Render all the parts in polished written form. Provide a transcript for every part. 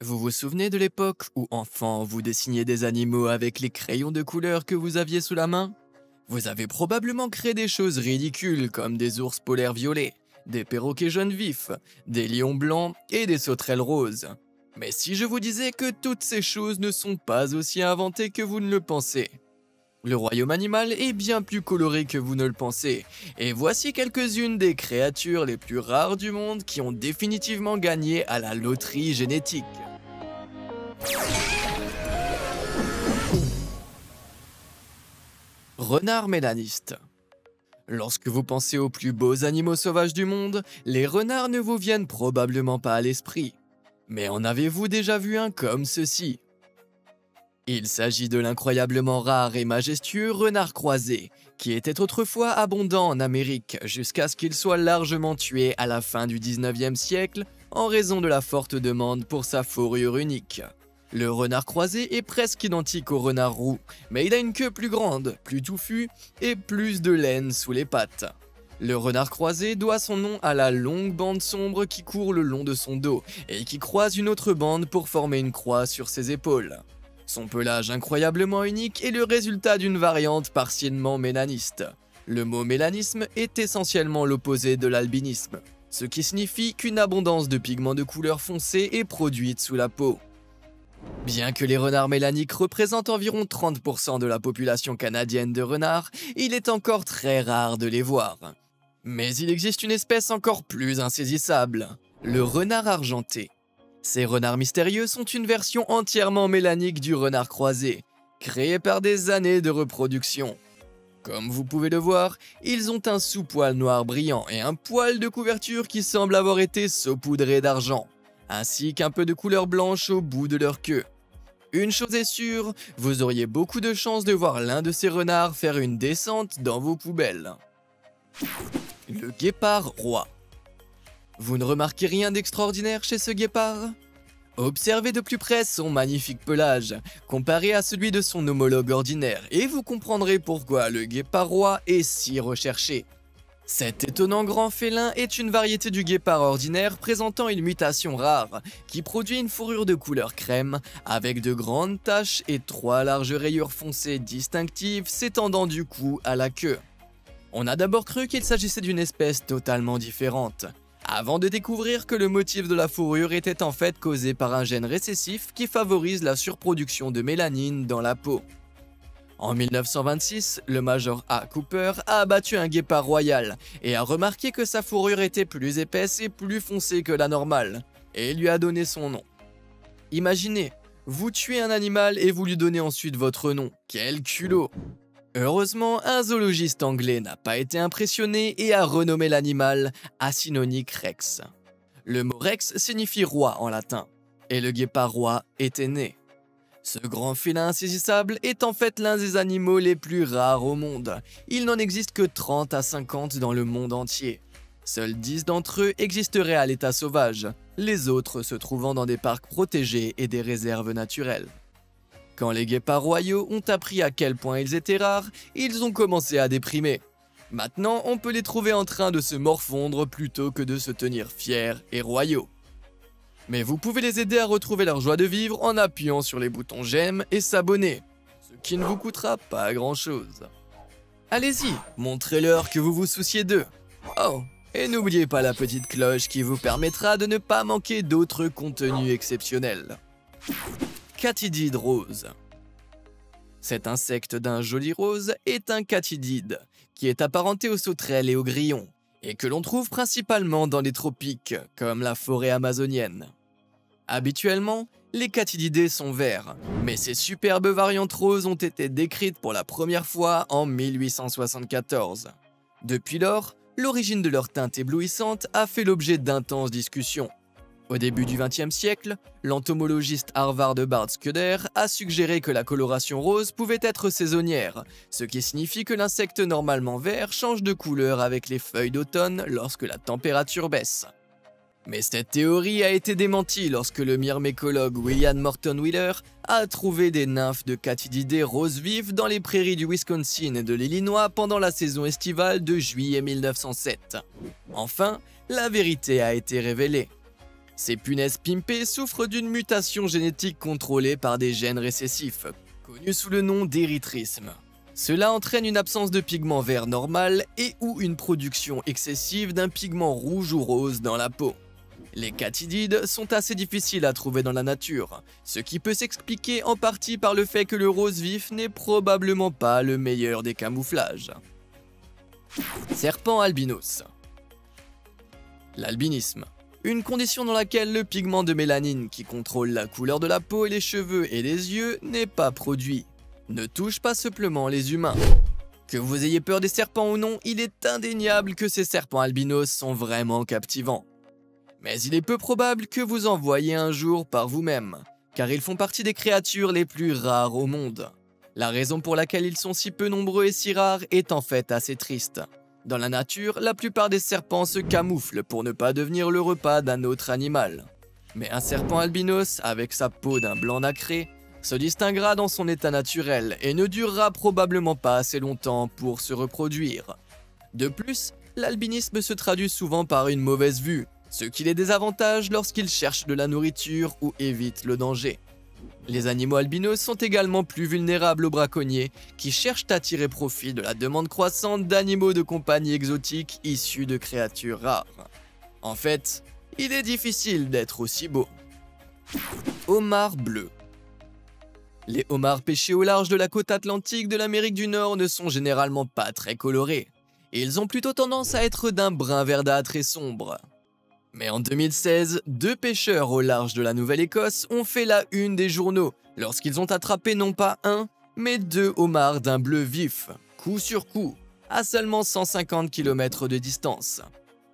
Vous vous souvenez de l'époque où, enfant, vous dessiniez des animaux avec les crayons de couleur que vous aviez sous la main? Vous avez probablement créé des choses ridicules comme des ours polaires violets, des perroquets jaunes vifs, des lions blancs et des sauterelles roses. Mais si je vous disais que toutes ces choses ne sont pas aussi inventées que vous ne le pensez? Le royaume animal est bien plus coloré que vous ne le pensez, et voici quelques-unes des créatures les plus rares du monde qui ont définitivement gagné à la loterie génétique. Renard mélaniste. Lorsque vous pensez aux plus beaux animaux sauvages du monde, les renards ne vous viennent probablement pas à l'esprit. Mais en avez-vous déjà vu un comme ceci? Il s'agit de l'incroyablement rare et majestueux renard croisé, qui était autrefois abondant en Amérique jusqu'à ce qu'il soit largement tué à la fin du 19e siècle en raison de la forte demande pour sa fourrure unique. Le renard croisé est presque identique au renard roux, mais il a une queue plus grande, plus touffue et plus de laine sous les pattes. Le renard croisé doit son nom à la longue bande sombre qui court le long de son dos et qui croise une autre bande pour former une croix sur ses épaules. Son pelage incroyablement unique est le résultat d'une variante partiellement mélaniste. Le mot mélanisme est essentiellement l'opposé de l'albinisme, ce qui signifie qu'une abondance de pigments de couleur foncée est produite sous la peau. Bien que les renards mélaniques représentent environ 30% de la population canadienne de renards, il est encore très rare de les voir. Mais il existe une espèce encore plus insaisissable, le renard argenté. Ces renards mystérieux sont une version entièrement mélanique du renard croisé, créée par des années de reproduction. Comme vous pouvez le voir, ils ont un sous-poil noir brillant et un poil de couverture qui semble avoir été saupoudré d'argent, ainsi qu'un peu de couleur blanche au bout de leur queue. Une chose est sûre, vous auriez beaucoup de chance de voir l'un de ces renards faire une descente dans vos poubelles. Le guépard roi. Vous ne remarquez rien d'extraordinaire chez ce guépard? Observez de plus près son magnifique pelage, comparé à celui de son homologue ordinaire, et vous comprendrez pourquoi le guépard roi est si recherché. Cet étonnant grand félin est une variété du guépard ordinaire présentant une mutation rare, qui produit une fourrure de couleur crème, avec de grandes taches et 3 larges rayures foncées distinctives s'étendant du cou à la queue. On a d'abord cru qu'il s'agissait d'une espèce totalement différente, avant de découvrir que le motif de la fourrure était en fait causé par un gène récessif qui favorise la surproduction de mélanine dans la peau. En 1926, le Major A. Cooper a abattu un guépard royal et a remarqué que sa fourrure était plus épaisse et plus foncée que la normale, et lui a donné son nom. Imaginez, vous tuez un animal et vous lui donnez ensuite votre nom, quel culot! Heureusement, un zoologiste anglais n'a pas été impressionné et a renommé l'animal Acinonyx rex. Le mot rex signifie roi en latin, et le guépard roi était né. Ce grand félin insaisissable est en fait l'un des animaux les plus rares au monde. Il n'en existe que 30 à 50 dans le monde entier. Seuls 10 d'entre eux existeraient à l'état sauvage, les autres se trouvant dans des parcs protégés et des réserves naturelles. Quand les guépards royaux ont appris à quel point ils étaient rares, ils ont commencé à déprimer. Maintenant, on peut les trouver en train de se morfondre plutôt que de se tenir fiers et royaux. Mais vous pouvez les aider à retrouver leur joie de vivre en appuyant sur les boutons j'aime et s'abonner, ce qui ne vous coûtera pas grand chose. Allez-y, montrez-leur que vous vous souciez d'eux. Oh, et n'oubliez pas la petite cloche qui vous permettra de ne pas manquer d'autres contenus exceptionnels. Catidide rose. Cet insecte d'un joli rose est un catidide, qui est apparenté aux sauterelles et aux grillons, et que l'on trouve principalement dans les tropiques, comme la forêt amazonienne. Habituellement, les catididés sont verts, mais ces superbes variantes roses ont été décrites pour la première fois en 1874. Depuis lors, l'origine de leur teinte éblouissante a fait l'objet d'intenses discussions. Au début du XXe siècle, l'entomologiste Harvard Bart Scudder a suggéré que la coloration rose pouvait être saisonnière, ce qui signifie que l'insecte normalement vert change de couleur avec les feuilles d'automne lorsque la température baisse. Mais cette théorie a été démentie lorsque le myrmécologue William Morton Wheeler a trouvé des nymphes de catididés roses vives dans les prairies du Wisconsin et de l'Illinois pendant la saison estivale de juillet 1907. Enfin, la vérité a été révélée. Ces punaises pimpées souffrent d'une mutation génétique contrôlée par des gènes récessifs, connus sous le nom d'érythrisme. Cela entraîne une absence de pigment vert normal et ou une production excessive d'un pigment rouge ou rose dans la peau. Les catidides sont assez difficiles à trouver dans la nature, ce qui peut s'expliquer en partie par le fait que le rose vif n'est probablement pas le meilleur des camouflages. Serpent albinos. L'albinisme. Une condition dans laquelle le pigment de mélanine qui contrôle la couleur de la peau et les cheveux et les yeux n'est pas produit. Ne touche pas simplement les humains. Que vous ayez peur des serpents ou non, il est indéniable que ces serpents albinos sont vraiment captivants. Mais il est peu probable que vous en voyiez un jour par vous-même, car ils font partie des créatures les plus rares au monde. La raison pour laquelle ils sont si peu nombreux et si rares est en fait assez triste. Dans la nature, la plupart des serpents se camouflent pour ne pas devenir le repas d'un autre animal. Mais un serpent albinos, avec sa peau d'un blanc nacré, se distinguera dans son état naturel et ne durera probablement pas assez longtemps pour se reproduire. De plus, l'albinisme se traduit souvent par une mauvaise vue, ce qui les désavantage lorsqu'ils cherchent de la nourriture ou évitent le danger. Les animaux albinos sont également plus vulnérables aux braconniers qui cherchent à tirer profit de la demande croissante d'animaux de compagnie exotiques issus de créatures rares. En fait, il est difficile d'être aussi beau. Homard bleu. Les homards pêchés au large de la côte atlantique de l'Amérique du Nord ne sont généralement pas très colorés. Ils ont plutôt tendance à être d'un brun verdâtre et sombre. Mais en 2016, 2 pêcheurs au large de la Nouvelle-Écosse ont fait la une des journaux lorsqu'ils ont attrapé non pas un, mais 2 homards d'un bleu vif, coup sur coup, à seulement 150 km de distance.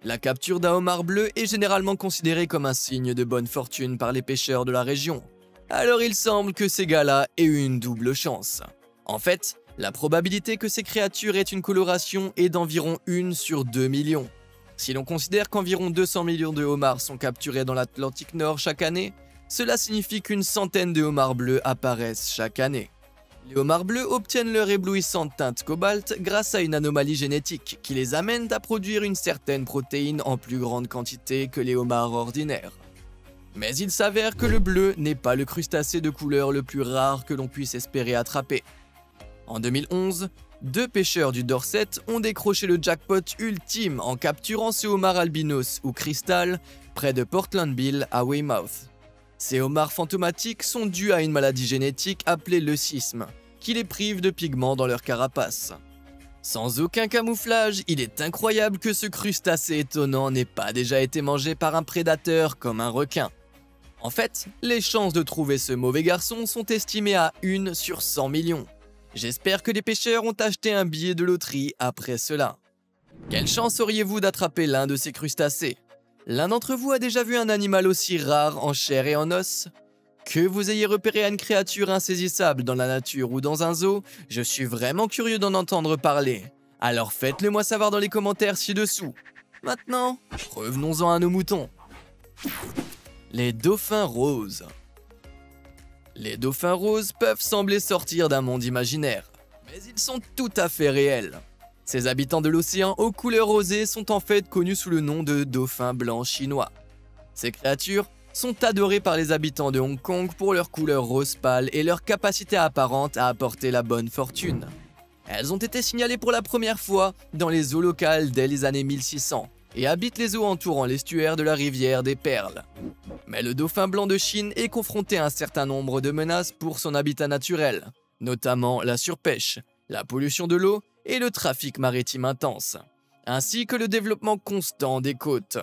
La capture d'un homard bleu est généralement considérée comme un signe de bonne fortune par les pêcheurs de la région. Alors il semble que ces gars-là aient eu une double chance. En fait, la probabilité que ces créatures aient une coloration est d'environ 1 sur 2 millions. Si l'on considère qu'environ 200 millions de homards sont capturés dans l'Atlantique Nord chaque année, cela signifie qu'une centaine de homards bleus apparaissent chaque année. Les homards bleus obtiennent leur éblouissante teinte cobalt grâce à une anomalie génétique qui les amène à produire une certaine protéine en plus grande quantité que les homards ordinaires. Mais il s'avère que le bleu n'est pas le crustacé de couleur le plus rare que l'on puisse espérer attraper. En 2011, 2 pêcheurs du Dorset ont décroché le jackpot ultime en capturant ce homard albinos ou cristal près de Portland Bill à Weymouth. Ces homards fantomatiques sont dus à une maladie génétique appelée leucisme, qui les prive de pigments dans leur carapace. Sans aucun camouflage, il est incroyable que ce crustacé étonnant n'ait pas déjà été mangé par un prédateur comme un requin. En fait, les chances de trouver ce mauvais garçon sont estimées à 1 sur 100 millions. J'espère que les pêcheurs ont acheté un billet de loterie après cela. Quelle chance auriez-vous d'attraper l'un de ces crustacés? L'un d'entre vous a déjà vu un animal aussi rare en chair et en os? Que vous ayez repéré une créature insaisissable dans la nature ou dans un zoo, je suis vraiment curieux d'en entendre parler. Alors faites-le moi savoir dans les commentaires ci-dessous. Maintenant, revenons-en à nos moutons. Les dauphins roses. Les dauphins roses peuvent sembler sortir d'un monde imaginaire, mais ils sont tout à fait réels. Ces habitants de l'océan aux couleurs rosées sont en fait connus sous le nom de dauphins blancs chinois. Ces créatures sont adorées par les habitants de Hong Kong pour leur couleur rose pâle et leur capacité apparente à apporter la bonne fortune. Elles ont été signalées pour la première fois dans les zoos locales dès les années 1600 et habitent les eaux entourant l'estuaire de la rivière des Perles. Mais le dauphin blanc de Chine est confronté à un certain nombre de menaces pour son habitat naturel, notamment la surpêche, la pollution de l'eau et le trafic maritime intense, ainsi que le développement constant des côtes.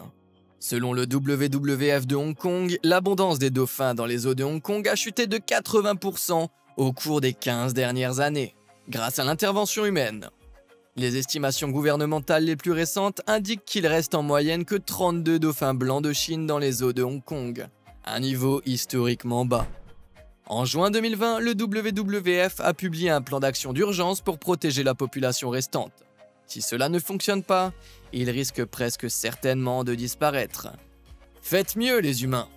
Selon le WWF de Hong Kong, l'abondance des dauphins dans les eaux de Hong Kong a chuté de 80% au cours des 15 dernières années, grâce à l'intervention humaine. Les estimations gouvernementales les plus récentes indiquent qu'il reste en moyenne que 32 dauphins blancs de Chine dans les eaux de Hong Kong, un niveau historiquement bas. En juin 2020, le WWF a publié un plan d'action d'urgence pour protéger la population restante. Si cela ne fonctionne pas, ils risquent presque certainement de disparaître. Faites mieux les humains.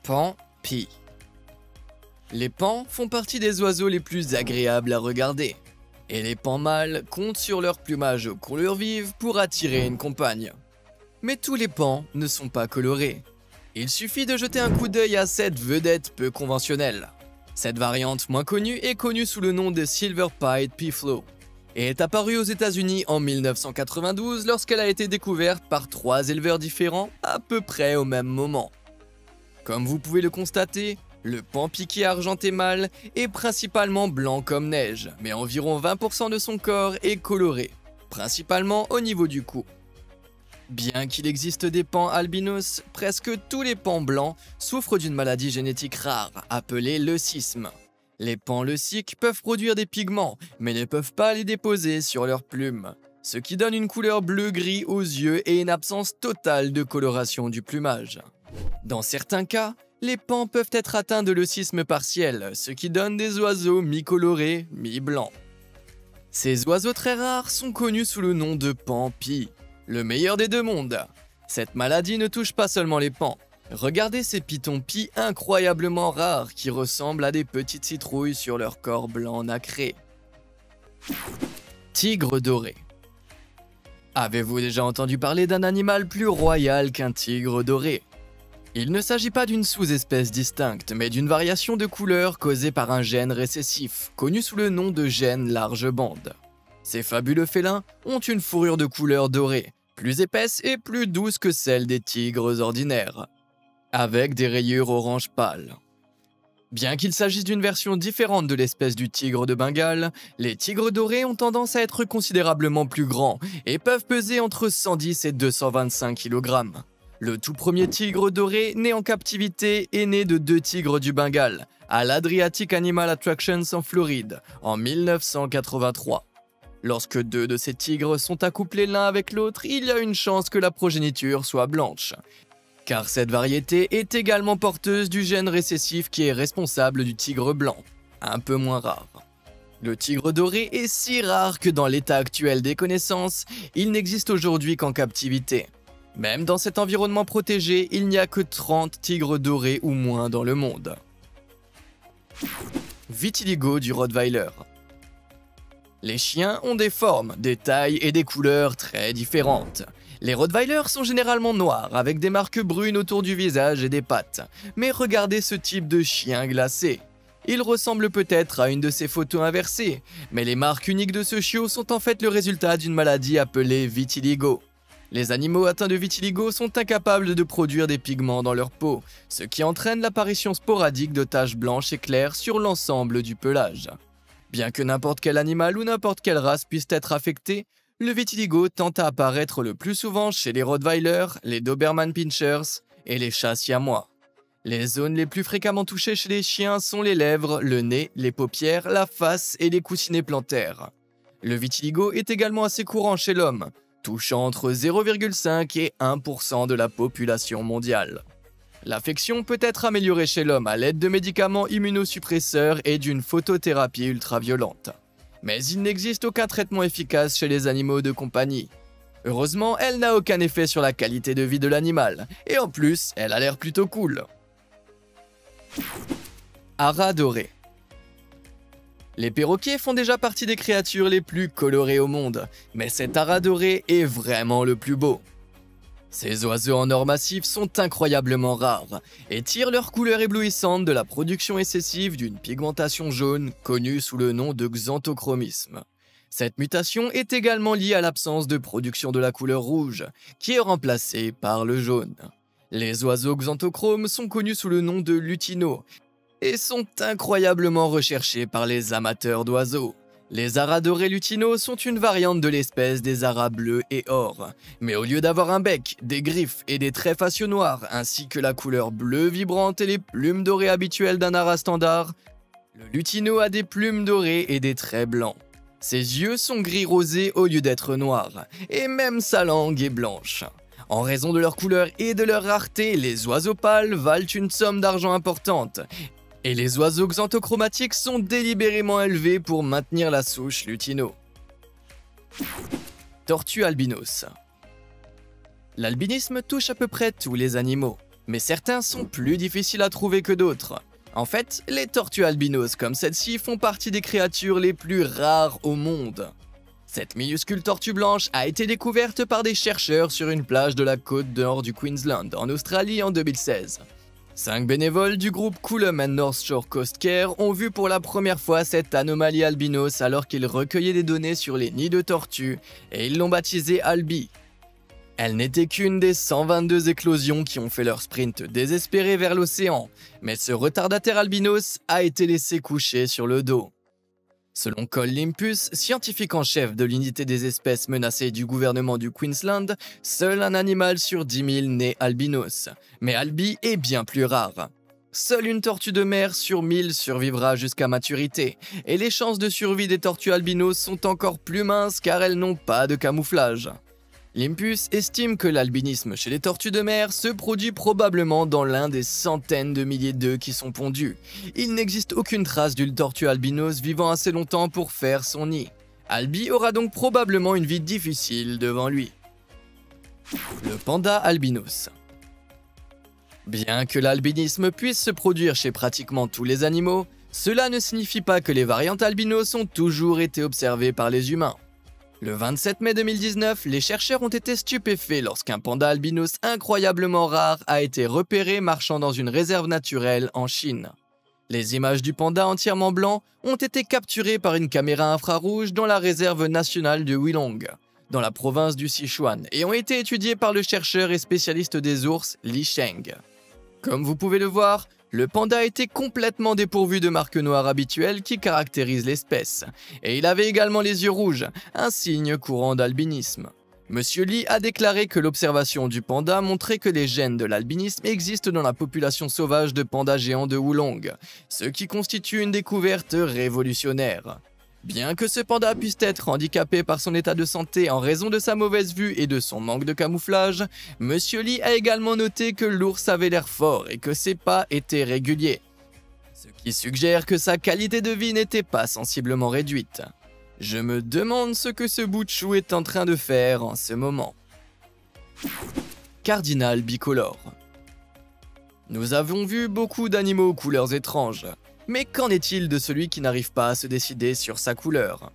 Pan-pie. Les pans font partie des oiseaux les plus agréables à regarder. Et les pans mâles comptent sur leur plumage aux couleurs vives pour attirer une compagne. Mais tous les pans ne sont pas colorés. Il suffit de jeter un coup d'œil à cette vedette peu conventionnelle. Cette variante moins connue est connue sous le nom de Silver Pied Peaflow et est apparue aux États-Unis en 1992 lorsqu'elle a été découverte par 3 éleveurs différents à peu près au même moment. Comme vous pouvez le constater, le pan piqué argenté mâle est principalement blanc comme neige, mais environ 20% de son corps est coloré, principalement au niveau du cou. Bien qu'il existe des pans albinos, presque tous les pans blancs souffrent d'une maladie génétique rare, appelée leucisme. Les pans leuciques peuvent produire des pigments, mais ne peuvent pas les déposer sur leurs plumes, ce qui donne une couleur bleu-gris aux yeux et une absence totale de coloration du plumage. Dans certains cas, les pans peuvent être atteints de leucisme partiel, ce qui donne des oiseaux mi-colorés, mi-blancs. Ces oiseaux très rares sont connus sous le nom de pan pie. Le meilleur des deux mondes. Cette maladie ne touche pas seulement les pans. Regardez ces pitons pie incroyablement rares qui ressemblent à des petites citrouilles sur leur corps blanc nacré. Tigre doré. Avez-vous déjà entendu parler d'un animal plus royal qu'un tigre doré? Il ne s'agit pas d'une sous-espèce distincte, mais d'une variation de couleur causée par un gène récessif, connu sous le nom de gène large bande. Ces fabuleux félins ont une fourrure de couleur dorée, plus épaisse et plus douce que celle des tigres ordinaires, avec des rayures orange pâle. Bien qu'il s'agisse d'une version différente de l'espèce du tigre de Bengale, les tigres dorés ont tendance à être considérablement plus grands et peuvent peser entre 110 et 225 kg. Le tout premier tigre doré né en captivité est né de 2 tigres du Bengale, à l'Adriatic Animal Attractions en Floride, en 1983. Lorsque 2 de ces tigres sont accouplés l'un avec l'autre, il y a une chance que la progéniture soit blanche. Car cette variété est également porteuse du gène récessif qui est responsable du tigre blanc, un peu moins rare. Le tigre doré est si rare que dans l'état actuel des connaissances, il n'existe aujourd'hui qu'en captivité. Même dans cet environnement protégé, il n'y a que 30 tigres dorés ou moins dans le monde. Vitiligo du Rottweiler. Les chiens ont des formes, des tailles et des couleurs très différentes. Les Rottweilers sont généralement noirs, avec des marques brunes autour du visage et des pattes. Mais regardez ce type de chien glacé. Il ressemble peut-être à une de ces photos inversées, mais les marques uniques de ce chiot sont en fait le résultat d'une maladie appelée vitiligo. Les animaux atteints de vitiligo sont incapables de produire des pigments dans leur peau, ce qui entraîne l'apparition sporadique de taches blanches et claires sur l'ensemble du pelage. Bien que n'importe quel animal ou n'importe quelle race puisse être affecté, le vitiligo tend à apparaître le plus souvent chez les Rottweilers, les Doberman Pinschers et les chats siamois. Les zones les plus fréquemment touchées chez les chiens sont les lèvres, le nez, les paupières, la face et les coussinets plantaires. Le vitiligo est également assez courant chez l'homme, touchant entre 0,5 et 1% de la population mondiale. L'affection peut être améliorée chez l'homme à l'aide de médicaments immunosuppresseurs et d'une photothérapie ultraviolente. Mais il n'existe aucun traitement efficace chez les animaux de compagnie. Heureusement, elle n'a aucun effet sur la qualité de vie de l'animal, et en plus, elle a l'air plutôt cool. Ara doré. Les perroquets font déjà partie des créatures les plus colorées au monde, mais cet ara doré est vraiment le plus beau. Ces oiseaux en or massif sont incroyablement rares et tirent leur couleur éblouissante de la production excessive d'une pigmentation jaune connue sous le nom de xanthochromisme. Cette mutation est également liée à l'absence de production de la couleur rouge, qui est remplacée par le jaune. Les oiseaux xanthochromes sont connus sous le nom de lutinos et sont incroyablement recherchés par les amateurs d'oiseaux. Les aras dorés lutinos sont une variante de l'espèce des aras bleus et or, mais au lieu d'avoir un bec, des griffes et des traits faciaux noirs, ainsi que la couleur bleue vibrante et les plumes dorées habituelles d'un ara standard, le lutino a des plumes dorées et des traits blancs. Ses yeux sont gris rosé au lieu d'être noirs, et même sa langue est blanche. En raison de leur couleur et de leur rareté, les oiseaux pâles valent une somme d'argent importante, et les oiseaux xanthochromatiques sont délibérément élevés pour maintenir la souche lutino. Tortue albinos. L'albinisme touche à peu près tous les animaux, mais certains sont plus difficiles à trouver que d'autres. En fait, les tortues albinos comme celle-ci font partie des créatures les plus rares au monde. Cette minuscule tortue blanche a été découverte par des chercheurs sur une plage de la côte nord du Queensland, en Australie, en 2016. 5 bénévoles du groupe Coolum and North Shore Coast Care ont vu pour la première fois cette anomalie albinos alors qu'ils recueillaient des données sur les nids de tortues et ils l'ont baptisée Albi. Elle n'était qu'une des 122 éclosions qui ont fait leur sprint désespéré vers l'océan, mais ce retardataire albinos a été laissé coucher sur le dos. Selon Cole Limpus, scientifique en chef de l'unité des espèces menacées du gouvernement du Queensland, seul un animal sur 10 000 naît albinos. Mais Albi est bien plus rare. Seule une tortue de mer sur 1000 survivra jusqu'à maturité, et les chances de survie des tortues albinos sont encore plus minces car elles n'ont pas de camouflage. Limpus estime que l'albinisme chez les tortues de mer se produit probablement dans l'un des centaines de milliers d'œufs qui sont pondus. Il n'existe aucune trace d'une tortue albinos vivant assez longtemps pour faire son nid. Albi aura donc probablement une vie difficile devant lui. Le panda albinos. Bien que l'albinisme puisse se produire chez pratiquement tous les animaux, cela ne signifie pas que les variantes albinos ont toujours été observées par les humains. Le 27 mai 2019, les chercheurs ont été stupéfaits lorsqu'un panda albinos incroyablement rare a été repéré marchant dans une réserve naturelle en Chine. Les images du panda entièrement blanc ont été capturées par une caméra infrarouge dans la réserve nationale de Wilong, dans la province du Sichuan, et ont été étudiées par le chercheur et spécialiste des ours Li Sheng. Comme vous pouvez le voir, le panda était complètement dépourvu de marques noires habituelles qui caractérisent l'espèce, et il avait également les yeux rouges, un signe courant d'albinisme. Monsieur Li a déclaré que l'observation du panda montrait que les gènes de l'albinisme existent dans la population sauvage de pandas géants de Wulong, ce qui constitue une découverte révolutionnaire. Bien que ce panda puisse être handicapé par son état de santé en raison de sa mauvaise vue et de son manque de camouflage, Monsieur Li a également noté que l'ours avait l'air fort et que ses pas étaient réguliers, ce qui suggère que sa qualité de vie n'était pas sensiblement réduite. Je me demande ce que ce bout de chou est en train de faire en ce moment. Cardinal bicolore. Nous avons vu beaucoup d'animaux aux couleurs étranges. Mais qu'en est-il de celui qui n'arrive pas à se décider sur sa couleur?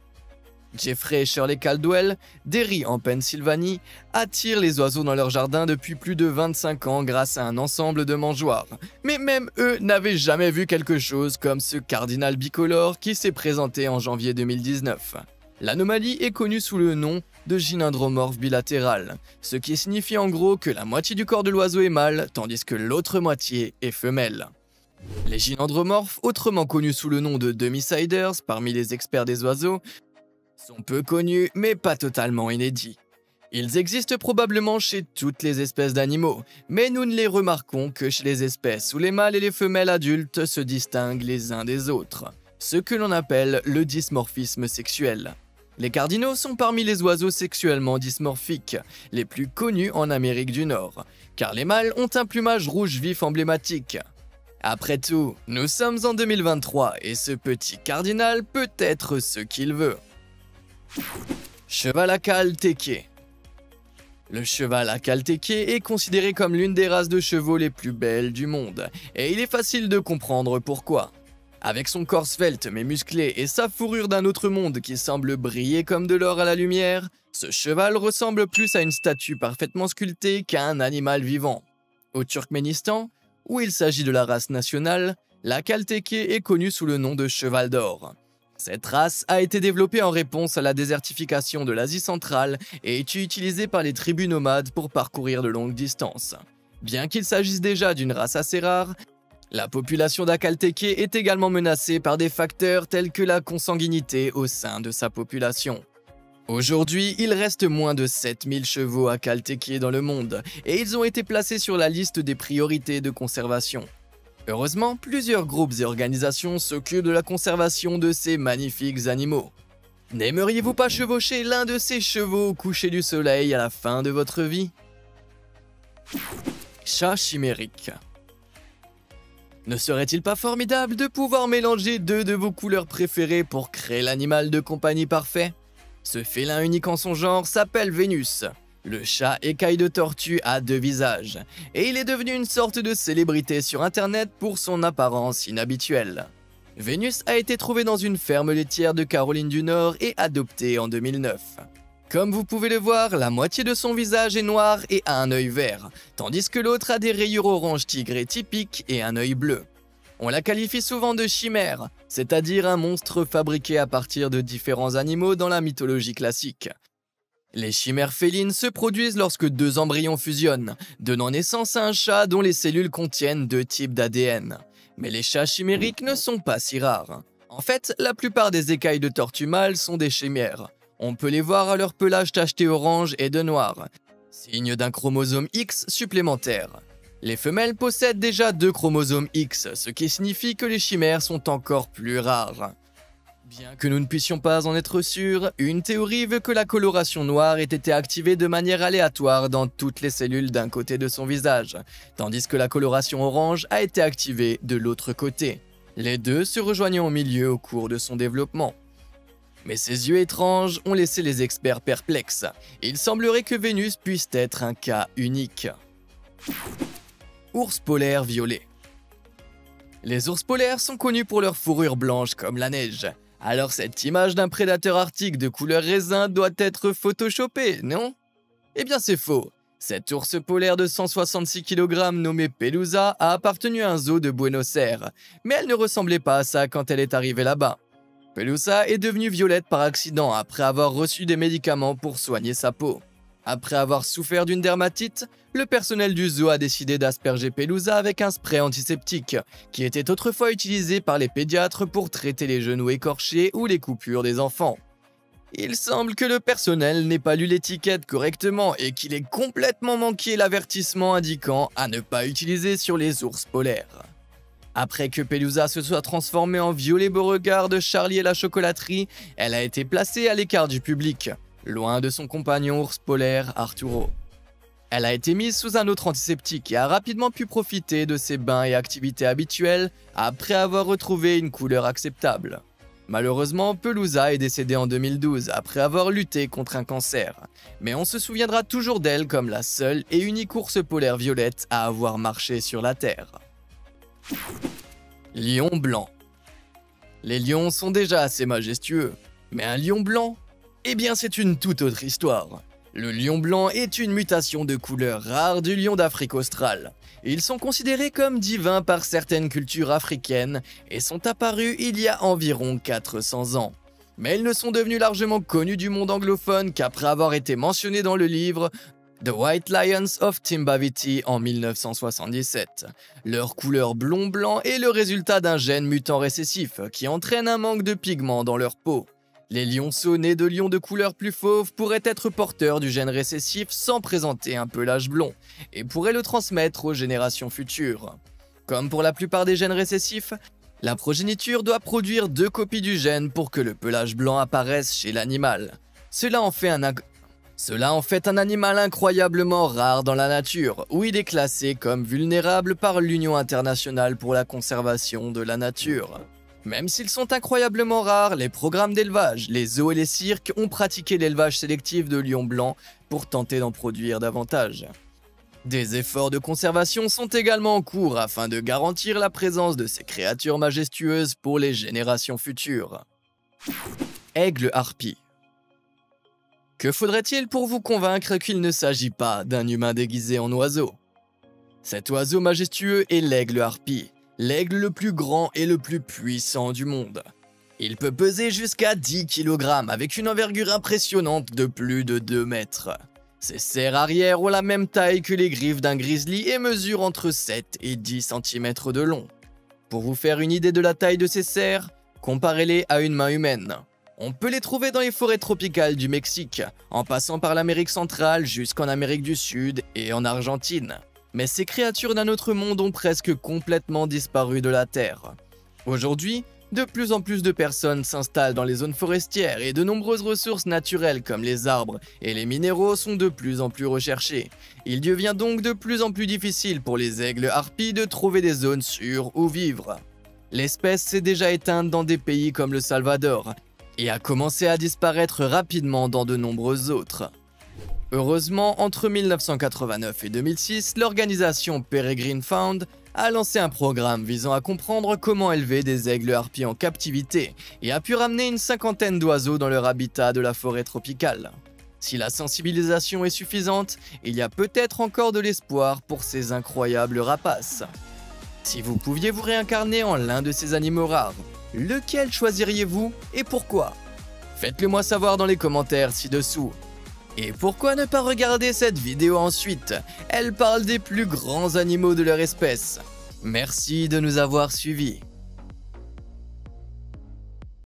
Jeffrey Shirley Caldwell, d'Erie en Pennsylvanie, attire les oiseaux dans leur jardin depuis plus de 25 ans grâce à un ensemble de mangeoires. Mais même eux n'avaient jamais vu quelque chose comme ce cardinal bicolore qui s'est présenté en janvier 2019. L'anomalie est connue sous le nom de gynandromorphe bilatéral, ce qui signifie en gros que la moitié du corps de l'oiseau est mâle tandis que l'autre moitié est femelle. Les gynandromorphes, autrement connus sous le nom de demi-siders parmi les experts des oiseaux, sont peu connus mais pas totalement inédits. Ils existent probablement chez toutes les espèces d'animaux, mais nous ne les remarquons que chez les espèces où les mâles et les femelles adultes se distinguent les uns des autres, ce que l'on appelle le dysmorphisme sexuel. Les cardinaux sont parmi les oiseaux sexuellement dysmorphiques, les plus connus en Amérique du Nord, car les mâles ont un plumage rouge vif emblématique. Après tout, nous sommes en 2023 et ce petit cardinal peut être ce qu'il veut. Cheval à cale tecké. Le cheval à cale tecké est considéré comme l'une des races de chevaux les plus belles du monde, et il est facile de comprendre pourquoi. Avec son corps svelte mais musclé et sa fourrure d'un autre monde qui semble briller comme de l'or à la lumière, ce cheval ressemble plus à une statue parfaitement sculptée qu'à un animal vivant. Au Turkménistan, où il s'agit de la race nationale, la cale tecké est connue sous le nom de cheval d'or. Cette race a été développée en réponse à la désertification de l'Asie centrale et est utilisée par les tribus nomades pour parcourir de longues distances. Bien qu'il s'agisse déjà d'une race assez rare, la population d'Akal tecké est également menacée par des facteurs tels que la consanguinité au sein de sa population. Aujourd'hui, il reste moins de 7000 chevaux Akal tecké dans le monde, et ils ont été placés sur la liste des priorités de conservation. Heureusement, plusieurs groupes et organisations s'occupent de la conservation de ces magnifiques animaux. N'aimeriez-vous pas chevaucher l'un de ces chevaux au coucher du soleil à la fin de votre vie? Chat chimérique. Ne serait-il pas formidable de pouvoir mélanger deux de vos couleurs préférées pour créer l'animal de compagnie parfait? Ce félin unique en son genre s'appelle Vénus. Le chat écaille de tortue a deux visages, et il est devenu une sorte de célébrité sur internet pour son apparence inhabituelle. Vénus a été trouvée dans une ferme laitière de Caroline du Nord et adoptée en 2009. Comme vous pouvez le voir, la moitié de son visage est noir et a un œil vert, tandis que l'autre a des rayures orange tigré typiques et un œil bleu. On la qualifie souvent de chimère, c'est-à-dire un monstre fabriqué à partir de différents animaux dans la mythologie classique. Les chimères félines se produisent lorsque deux embryons fusionnent, donnant naissance à un chat dont les cellules contiennent deux types d'ADN. Mais les chats chimériques ne sont pas si rares. En fait, la plupart des écailles de tortue mâles sont des chimères. On peut les voir à leur pelage tacheté orange et de noir, signe d'un chromosome X supplémentaire. Les femelles possèdent déjà 2 chromosomes X, ce qui signifie que les chimères sont encore plus rares. Bien que nous ne puissions pas en être sûrs, une théorie veut que la coloration noire ait été activée de manière aléatoire dans toutes les cellules d'un côté de son visage, tandis que la coloration orange a été activée de l'autre côté, les deux se rejoignant au milieu au cours de son développement. Mais ces yeux étranges ont laissé les experts perplexes. Il semblerait que Vénus puisse être un cas unique. Ours polaire violet. Les ours polaires sont connus pour leur fourrure blanche comme la neige. Alors cette image d'un prédateur arctique de couleur raisin doit être photoshopée, non? Eh bien c'est faux. Cet ours polaire de 166 kg nommé Pelusa a appartenu à un zoo de Buenos Aires, mais elle ne ressemblait pas à ça quand elle est arrivée là-bas. Pelusa est devenue violette par accident après avoir reçu des médicaments pour soigner sa peau. Après avoir souffert d'une dermatite, le personnel du zoo a décidé d'asperger Pelusa avec un spray antiseptique, qui était autrefois utilisé par les pédiatres pour traiter les genoux écorchés ou les coupures des enfants. Il semble que le personnel n'ait pas lu l'étiquette correctement et qu'il ait complètement manqué l'avertissement indiquant à ne pas utiliser sur les ours polaires. Après que Pelusa se soit transformée en violet Beauregard de Charlie et la chocolaterie, elle a été placée à l'écart du public, loin de son compagnon ours polaire Arturo. Elle a été mise sous un autre antiseptique et a rapidement pu profiter de ses bains et activités habituelles après avoir retrouvé une couleur acceptable. Malheureusement, Pelusa est décédée en 2012 après avoir lutté contre un cancer, mais on se souviendra toujours d'elle comme la seule et unique ours polaire violette à avoir marché sur la Terre. Lion blanc. Les lions sont déjà assez majestueux, mais un lion blanc? Eh bien c'est une toute autre histoire. Le lion blanc est une mutation de couleur rare du lion d'Afrique australe. Ils sont considérés comme divins par certaines cultures africaines et sont apparus il y a environ 400 ans. Mais ils ne sont devenus largement connus du monde anglophone qu'après avoir été mentionnés dans le livre The White Lions of Timbaviti en 1977. Leur couleur blond-blanc est le résultat d'un gène mutant récessif qui entraîne un manque de pigments dans leur peau. Les lionceaux nés de lions de couleur plus fauve pourraient être porteurs du gène récessif sans présenter un pelage blond, et pourraient le transmettre aux générations futures. Comme pour la plupart des gènes récessifs, la progéniture doit produire 2 copies du gène pour que le pelage blanc apparaisse chez l'animal. Cela en fait un animal incroyablement rare dans la nature, où il est classé comme vulnérable par l'Union internationale pour la conservation de la nature. Même s'ils sont incroyablement rares, les programmes d'élevage, les zoos et les cirques ont pratiqué l'élevage sélectif de lions blancs pour tenter d'en produire davantage. Des efforts de conservation sont également en cours afin de garantir la présence de ces créatures majestueuses pour les générations futures. Aigle harpie. Que faudrait-il pour vous convaincre qu'il ne s'agit pas d'un humain déguisé en oiseau? Cet oiseau majestueux est l'aigle harpie. L'aigle le plus grand et le plus puissant du monde. Il peut peser jusqu'à 10 kg avec une envergure impressionnante de plus de 2 mètres. Ses serres arrière ont la même taille que les griffes d'un grizzly et mesurent entre 7 et 10 cm de long. Pour vous faire une idée de la taille de ces serres, comparez-les à une main humaine. On peut les trouver dans les forêts tropicales du Mexique, en passant par l'Amérique centrale jusqu'en Amérique du Sud et en Argentine. Mais ces créatures d'un autre monde ont presque complètement disparu de la Terre. Aujourd'hui, de plus en plus de personnes s'installent dans les zones forestières et de nombreuses ressources naturelles comme les arbres et les minéraux sont de plus en plus recherchés. Il devient donc de plus en plus difficile pour les aigles harpies de trouver des zones sûres où vivre. L'espèce s'est déjà éteinte dans des pays comme le Salvador et a commencé à disparaître rapidement dans de nombreux autres. Heureusement, entre 1989 et 2006, l'organisation Peregrine Found a lancé un programme visant à comprendre comment élever des aigles harpies en captivité et a pu ramener une cinquantaine d'oiseaux dans leur habitat de la forêt tropicale. Si la sensibilisation est suffisante, il y a peut-être encore de l'espoir pour ces incroyables rapaces. Si vous pouviez vous réincarner en l'un de ces animaux rares, lequel choisiriez-vous et pourquoi? Faites-le moi savoir dans les commentaires ci-dessous. Et pourquoi ne pas regarder cette vidéo ensuite? Elle parle des plus grands animaux de leur espèce. Merci de nous avoir suivis.